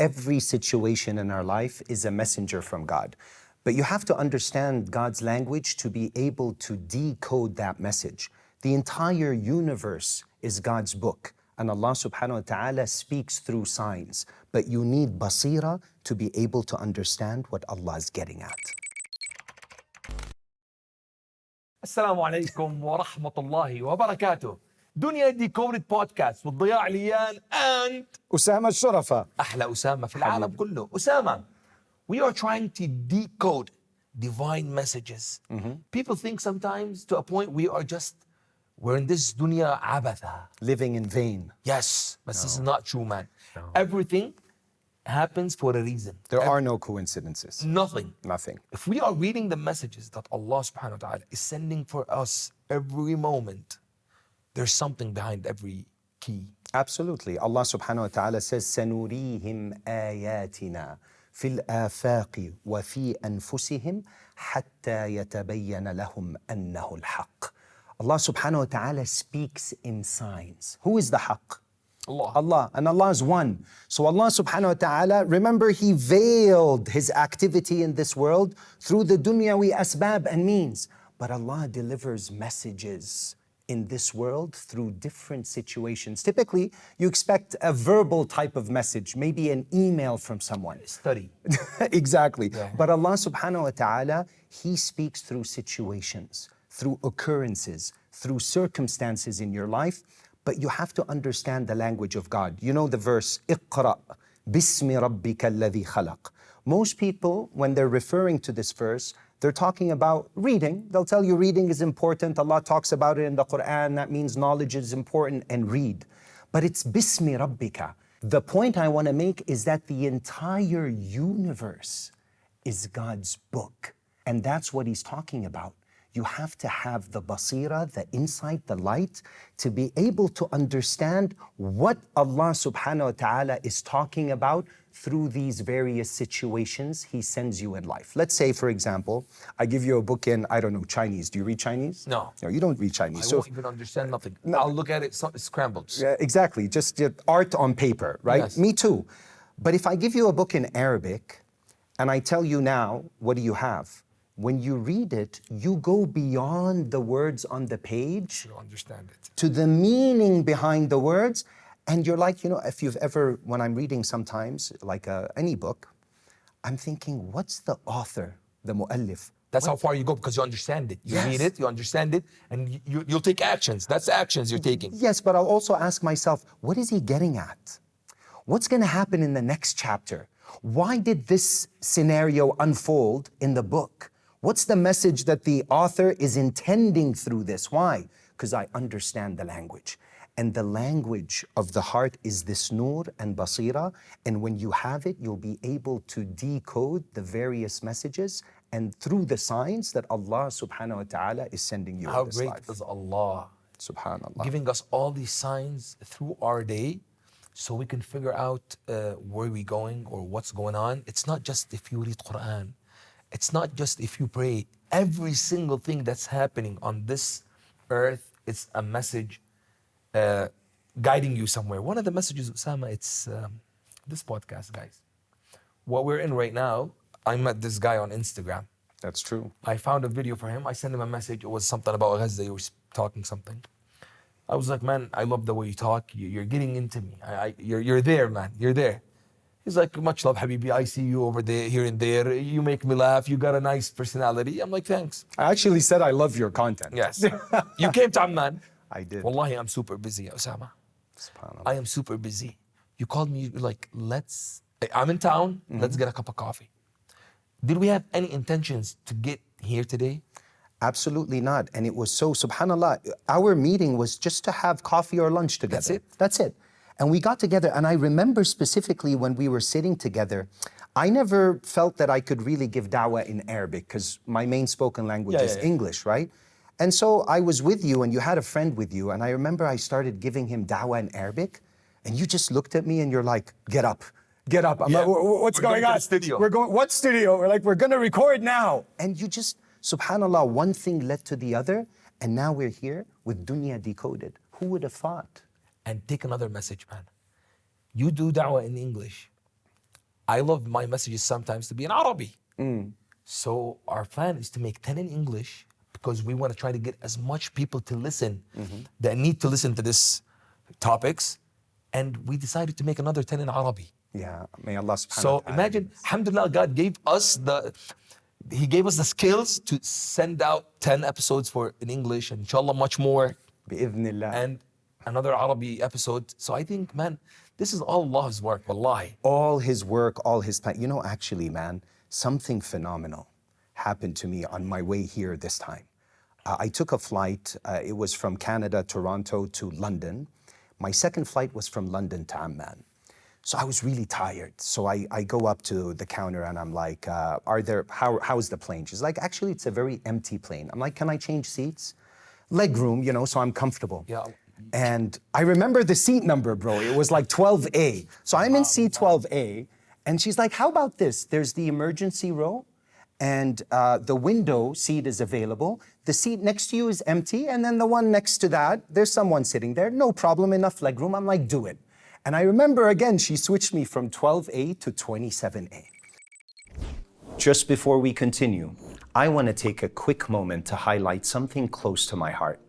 every situation in our life is a messenger from God. But you have to understand God's language to be able to decode that message. The entire universe is God's book, and Allah subhanahu wa ta'ala speaks through signs. But you need basira to be able to understand what Allah is getting at. السلام عليكم ورحمة الله وبركاته. Dunya Decoded podcast with Deya Elayyan and Ousama Alshurafa. أحلى أسامة في العالم كله. Usama, we are trying to decode divine messages. People think sometimes to a point we're in this dunya abatha. Living in vain. Yes, but this is not true, man. Everything happens for a reason. There are no coincidences. Nothing. Nothing. If we are reading the messages that Allah subhanahu wa ta'ala is sending for us every moment, there's something behind every key. Absolutely. Allah subhanahu wa ta'ala says, سَنُرِيهِمْ آيَاتِنَا فِي الْآفَاقِ وَفِي أَنفُسِهِمْ حَتَّى يَتَبَيَّنَ لَهُمْ أَنَّهُ الْحَقِّ. Allah subhanahu wa ta'ala speaks in signs. Who is the haqq? Allah. And Allah is one. So Allah subhanahu wa ta'ala, remember, He veiled His activity in this world through the dunyawi asbab and means. But Allah delivers messages in this world through different situations. Typically, you expect a verbal type of message, maybe an email from someone. Study. Exactly. Yeah. But Allah subhanahu wa ta'ala, He speaks through situations, through occurrences, through circumstances in your life. But you have to understand the language of God. You know the verse, اقرأ باسم ربك الذي خلق. Most people, when they're referring to this verse, they're talking about reading. They'll tell you reading is important. Allah talks about it in the Quran. That means knowledge is important, and read. But it's باسم ربك. The point I want to make is that the entire universe is God's book. And that's what He's talking about. You have to have the basira, the insight, the light, to be able to understand what Allah subhanahu wa ta'ala is talking about through these various situations He sends you in life. Let's say, for example, I give you a book in, I don't know, Chinese. Do you read Chinese? No. No, you don't read Chinese. I won't even understand nothing. No. I'll look at it scrambled. Exactly, just art on paper, right? Yes. Me too. But if I give you a book in Arabic, and I tell you now, what do you have? When you read it, you go beyond the words on the page You understand it. to the meaning behind the words. And you're like, if you've ever, when I'm reading sometimes, like any book, I'm thinking, what's the author, the mu'allif? That's how far you go, because you understand it. You Yes. read it, you understand it, and you'll take actions. That's the actions you're taking. Yes, but I'll also ask myself, what is he getting at? What's going to happen in the next chapter? Why did this scenario unfold in the book? What's the message that the author is intending through this? Why? Because I understand the language. And the language of the heart is this nur and basira. And when you have it, you'll be able to decode the various messages and through the signs that Allah subhanahu wa ta'ala is sending you How in this great life. is Allah Subhanallah. giving us all these signs through our day so we can figure out where we're going or what's going on. It's not just if you read Quran. It's not just if you pray. Every single thing that's happening on this earth is a message guiding you somewhere. One of the messages, Osama, it's this podcast, guys. What we're in right now, I met this guy on Instagram. That's true. I found a video for him. I sent him a message. It was something about Gaza. You were talking something. I was like, man, I love the way you talk. You're getting into me. You're there, man. You're there. He's like, much love, Habibi. I see you over there, here and there. You make me laugh. You got a nice personality. I'm like, thanks. I actually said I love your content. Yes. You came to Amman. I did. Wallahi, I'm super busy, Osama. Subhanallah. I am super busy. You called me, you're like, I'm in town. Let's get a cup of coffee. Did we have any intentions to get here today? Absolutely not. And it was so, subhanallah, our meeting was just to have coffee or lunch together. That's it? That's it. And we got together, and I remember specifically when we were sitting together, I never felt that I could really give da'wah in Arabic because my main spoken language is English, right? And so I was with you, and you had a friend with you, and I remember I started giving him da'wah in Arabic, and you just looked at me and you're like, get up. I'm like, what's going on? Studio. What studio? We're like, we're gonna record now. And you just, subhanallah, one thing led to the other, and now we're here with Dunya Decoded. Who would have thought? And take another message, man. You do da'wah in English. I love my messages sometimes to be in Arabic. So our plan is to make 10 in English because we want to try to get as much people to listen that need to listen to this topics. And we decided to make another 10 in Arabic. Yeah, may Allah subhanahu So wa ta'ala. imagine, alhamdulillah, God gave us He gave us the skills to send out 10 episodes in English, and inshallah much more. Bi-idhnillah. And another Arabic episode. So I think, man, this is all Allah's work, wallahi. All His work, all His plan. You know, actually, man, something phenomenal happened to me on my way here this time. I took a flight. It was from Canada, Toronto to London. My second flight was from London to Amman. So I was really tired. So I go up to the counter and I'm like, how's the plane? She's like, actually, it's a very empty plane. I'm like, can I change seats? Leg room, you know, so I'm comfortable. Yeah. And I remember the seat number, bro. It was like 12A. So I'm in seat 12A. And she's like, how about this? There's the emergency row and the window seat is available. The seat next to you is empty. And then the one next to that, there's someone sitting there. No problem, enough leg room. I'm like, do it. And I remember again, she switched me from 12A to 27A. Just before we continue, I want to take a quick moment to highlight something close to my heart.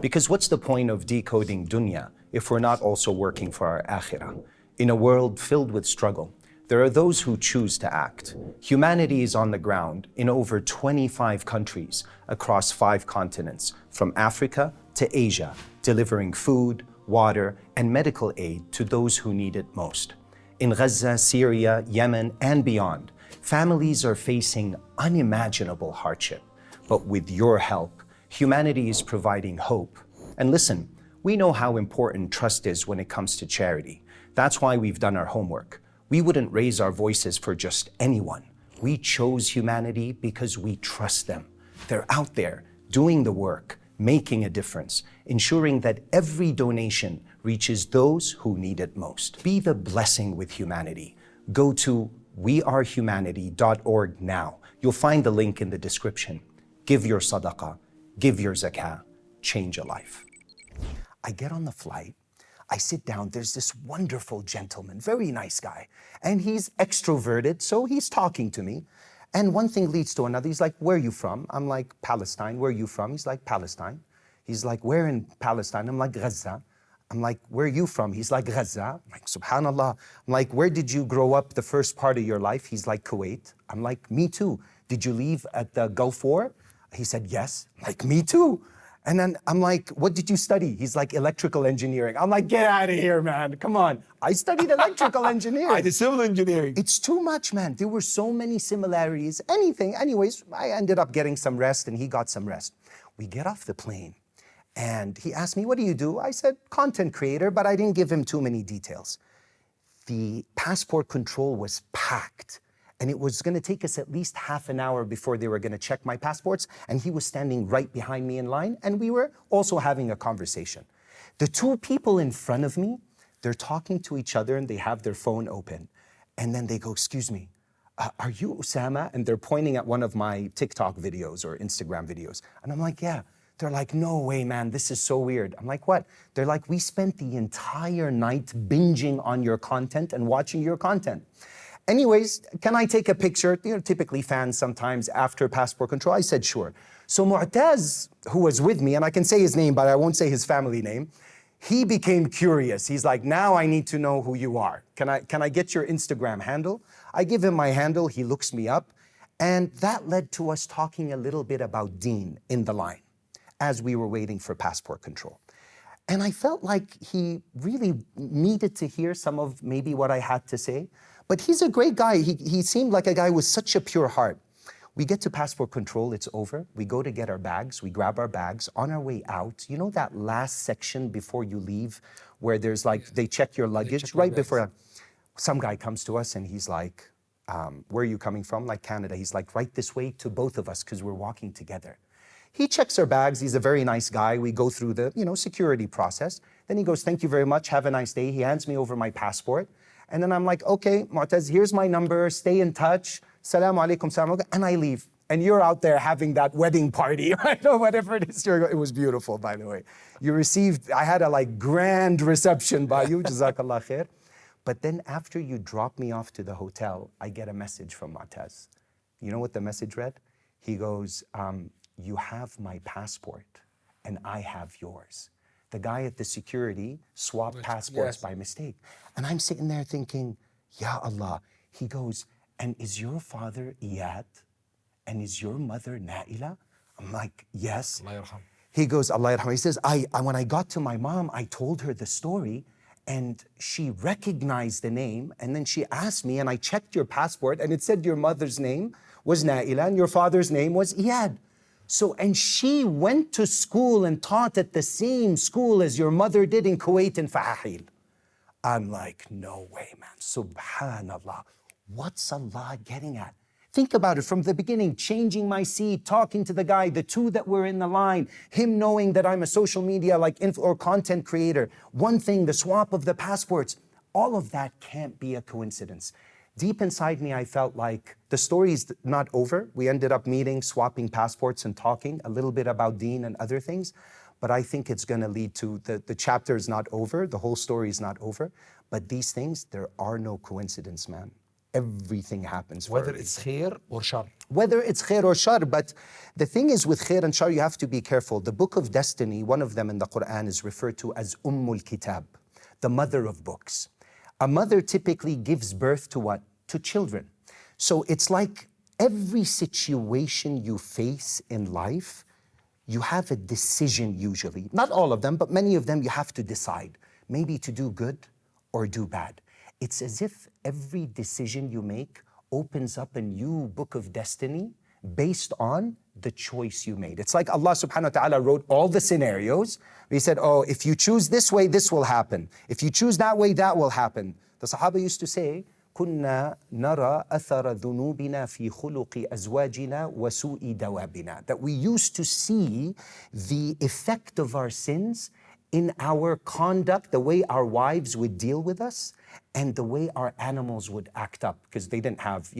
Because what's the point of decoding dunya if we're not also working for our akhirah? In a world filled with struggle, there are those who choose to act. Humanity is on the ground in over 25 countries across 5 continents, from Africa to Asia, delivering food, water, and medical aid to those who need it most. In Gaza, Syria, Yemen, and beyond, families are facing unimaginable hardship. But with your help, humanity is providing hope. And listen, we know how important trust is when it comes to charity. That's why we've done our homework. We wouldn't raise our voices for just anyone. We chose humanity because we trust them. They're out there doing the work, making a difference, ensuring that every donation reaches those who need it most. Be the blessing with humanity. Go to wearehumanity.org now. You'll find the link in the description. Give your sadaqah, give your zakah, change a life. I get on the flight, I sit down, there's this wonderful gentleman, very nice guy, and he's extroverted, so he's talking to me. And one thing leads to another. He's like, where are you from? I'm like, Palestine. Where are you from? He's like, Palestine. He's like, where in Palestine? I'm like, Gaza. I'm like, where are you from? He's like, Gaza. I'm like, subhanallah. I'm like, where did you grow up the first part of your life? He's like, Kuwait. I'm like, me too. Did you leave at the Gulf War? He said, yes. I'm like, me too. And then I'm like, what did you study? He's like, electrical engineering. I'm like, get out of here, man. Come on. I studied electrical engineering. I did civil engineering. It's too much, man. There were so many similarities. Anyways, I ended up getting some rest and he got some rest. We get off the plane and he asked me, what do you do? I said, content creator, but I didn't give him too many details. The passport control was packed. And it was going to take us at least half an hour before they were going to check my passports. And he was standing right behind me in line. And we were also having a conversation. The 2 people in front of me, they're talking to each other and they have their phone open. And then they go, excuse me, are you Osama? And they're pointing at one of my TikTok videos or Instagram videos. And I'm like, yeah. They're like, no way, man, this is so weird. I'm like, what? They're like, we spent the entire night binging on your content and watching your content. Anyways, can I take a picture? You know, typically fans sometimes after passport control. I said, sure. So Mu'taz, who was with me, and I can say his name, but I won't say his family name, he became curious. He's like, now I need to know who you are. Can I get your Instagram handle? I give him my handle, he looks me up, and that led to us talking a little bit about Deen in the line as we were waiting for passport control. And I felt like he really needed to hear some of maybe what I had to say. But he's a great guy. He seemed like a guy with such a pure heart. We get to passport control, it's over. We go to get our bags, we grab our bags. On our way out, you know that last section before you leave where there's like, they check your luggage right before. Some guy comes to us and he's like, where are you coming from? Like Canada. He's like, right this way to both of us because we're walking together. He checks our bags. He's a very nice guy. We go through the, security process. Then he goes, thank you very much. Have a nice day. He hands me over my passport. And then I'm like, okay, Mu'taz, here's my number. Stay in touch. Salaam alaikum, salam alaikum. And I leave. And you're out there having that wedding party, right? Or whatever it is. It was beautiful, by the way. I had a grand reception by you. Jazakallah khair. But then after you drop me off to the hotel, I get a message from Mataz. You know what the message read? He goes, you have my passport and I have yours. The guy at the security swapped passports by mistake. And I'm sitting there thinking, Ya Allah. He goes, and is your father Iyad? And is your mother Naila? I'm like, yes. Allah yarham. He goes, Allah yarham. He says, when I got to my mom, I told her the story and she recognized the name. And then she asked me, and I checked your passport and it said your mother's name was Naila and your father's name was Iyad. So, and she went to school and taught at the same school as your mother did in Kuwait and Fahahil. I'm like, no way, man. Subhanallah. What's Allah getting at? Think about it from the beginning, changing my seat, talking to the guy, the two that were in the line, him knowing that I'm a social media or content creator. One thing, the swap of the passports, all of that can't be a coincidence. Deep inside me, I felt like the story is not over. We ended up meeting, swapping passports and talking a little bit about Deen and other things. But I think it's going to lead to, the chapter is not over, the whole story is not over. But these things, there are no coincidence, man. Everything happens for Whether it's khair or shar. Whether it's khair or shar. But the thing is with khair and shar, you have to be careful. The book of destiny, one of them in the Quran is referred to as Kitab, the mother of books. A mother typically gives birth to what? To children. So it's like every situation you face in life, you have a decision usually. Not all of them, but many of them you have to decide. Maybe to do good or do bad. It's as if every decision you make opens up a new book of destiny based on the choice you made. It's like Allah subhanahu wa ta'ala wrote all the scenarios. He said, oh, if you choose this way, this will happen. If you choose that way, that will happen. The Sahaba used to say, كنا نرى أثر ذنوبنا في خلق أزواجنا وسوء دوابنا. That we used to see the effect of our sins in our conduct, the way our wives would deal with us, and the way our animals would act up, because they didn't have,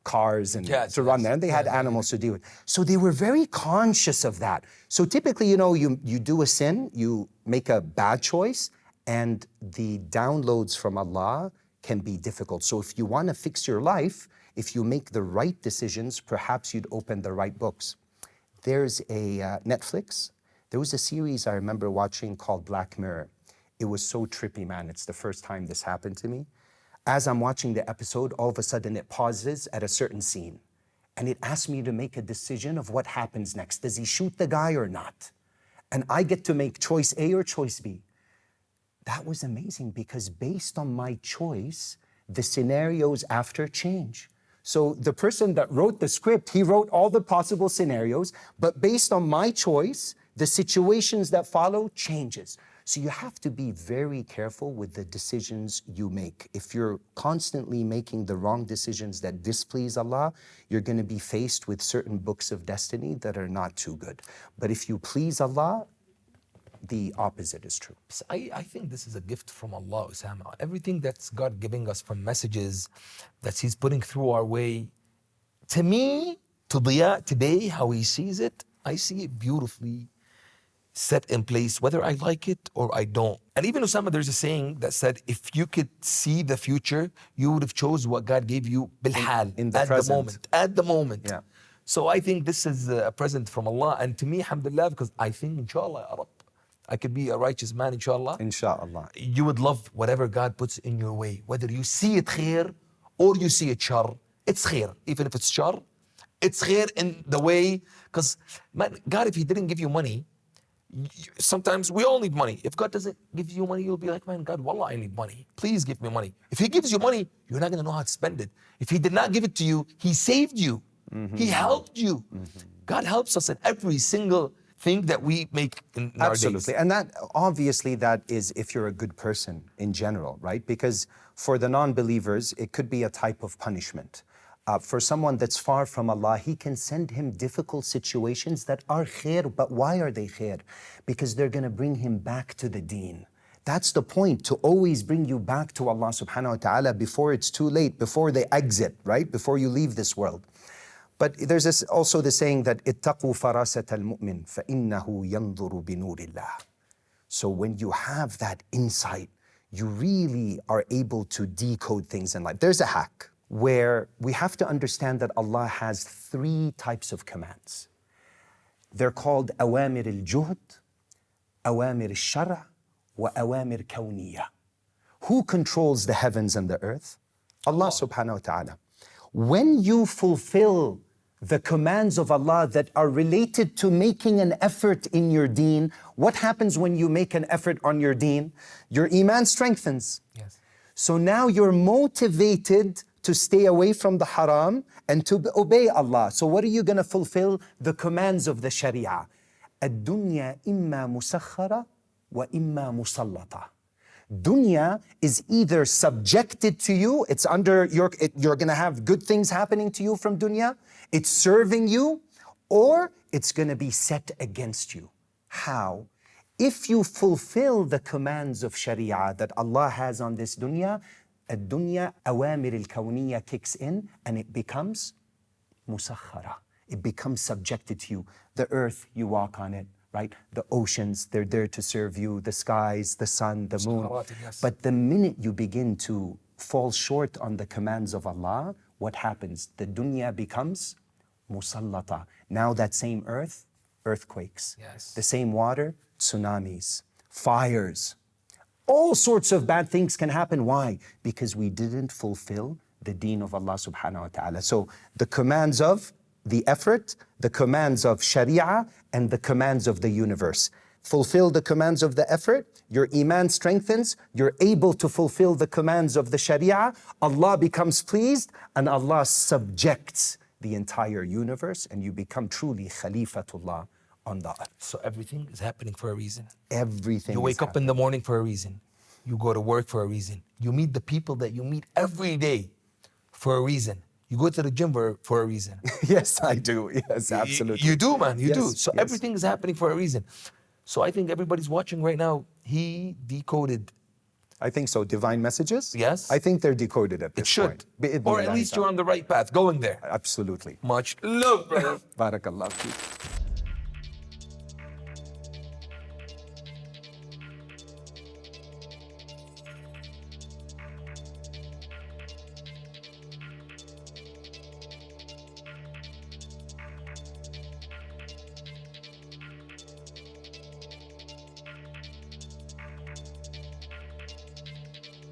cars and to run there, and they had animals to deal with. So they were very conscious of that. So typically, you do a sin, you make a bad choice, and the downloads from Allah can be difficult. So if you want to fix your life, if you make the right decisions, perhaps you'd open the right books. There's a Netflix. There was a series I remember watching called Black Mirror. It was so trippy, man. It's the first time this happened to me. As I'm watching the episode, all of a sudden it pauses at a certain scene. And it asks me to make a decision of what happens next. Does he shoot the guy or not? And I get to make choice A or choice B. That was amazing because based on my choice, the scenarios after change. So the person that wrote the script, he wrote all the possible scenarios, but based on my choice, the situations that follow changes. So you have to be very careful with the decisions you make. If you're constantly making the wrong decisions that displease Allah, you're going to be faced with certain books of destiny that are not too good. But if you please Allah, the opposite is true. I think this is a gift from Allah, Osama. Everything that's God giving us from messages that He's putting through our way, to me, to Deya today, how he sees it, I see it beautifully set in place, whether I like it or I don't. And even Osama, there's a saying that said, if you could see the future, you would have chose what God gave you bilhal, in the present. At the moment. Yeah. So I think this is a present from Allah. And to me, alhamdulillah, because I think, inshallah, ya Rabb, I could be a righteous man, inshallah. Inshallah. You would love whatever God puts in your way. Whether you see it khair or you see it shar, it's khair. Even if it's shar, it's khair in the way, because God, if He didn't give you money, sometimes we all need money. If God doesn't give you money, you'll be like, man, God, wallah, I need money. Please give me money. If He gives you money, you're not going to know how to spend it. If He did not give it to you, He saved you. Mm-hmm. He helped you. Mm-hmm. God helps us in every single thing that we make in our days. Absolutely. And that, obviously, that is if you're a good person in general, right? Because for the non-believers, it could be a type of punishment. For someone that's far from Allah, He can send him difficult situations that are khair. But why are they khair? Because they're going to bring him back to the Deen. That's the point, to always bring you back to Allah subhanahu wa ta'ala before it's too late, before they exit, right? Before you leave this world. But there's also the saying that اتقوا فراسة المؤمن فإنه ينظر بنور الله. So when you have that insight, you really are able to decode things in life. There's a hack where we have to understand that Allah has 3 types of commands. They're called awamir al-juhd, awamir al-shar' wa awamir kawniyah. Who controls the heavens and the earth? Allah subhanahu wa ta'ala. When you fulfill the commands of Allah that are related to making an effort in your deen, what happens when you make an effort on your deen? Your iman strengthens. Yes. So now you're motivated to stay away from the haram and to obey Allah. So what are you going to fulfill? The commands of the Sharia. الدنيا إما مسخرة وإما مسلطة. Dunya is either subjected to you, it's under you're going to have good things happening to you from dunya, it's serving you, or it's going to be set against you. How? If you fulfill the commands of Sharia that Allah has on this dunya, الدنيا أوامر الكونية kicks in and it becomes مسخرة. It becomes subjected to you. The earth, you walk on it. Right? The oceans, they're there to serve you, the skies, the sun, the moon. Yes. But the minute you begin to fall short on the commands of Allah, what happens? The dunya becomes musallata. Now that same earth, earthquakes. Yes. The same water, tsunamis, fires. All sorts of bad things can happen. Why? Because we didn't fulfill the deen of Allah subhanahu wa ta'ala. So the commands of the effort, the commands of Sharia, and the commands of the universe. Fulfill the commands of the effort, your iman strengthens, you're able to fulfill the commands of the Sharia, Allah becomes pleased, and Allah subjects the entire universe, and you become truly Khalifatullah on the earth. So everything is happening for a reason. Everything You is wake up in the morning for a reason. You go to work for a reason. You meet the people that you meet every day for a reason. You go to the gym for a reason. Yes, I do. Yes, absolutely. You do, man. You do. Yes, So yes. everything is happening for a reason. So I think everybody's watching right now. He decoded. I think so. Divine messages? Yes. I think they're decoded at this It should. point. Or at least you're on the right path, going there. Absolutely. Much love, brother. Barakallah.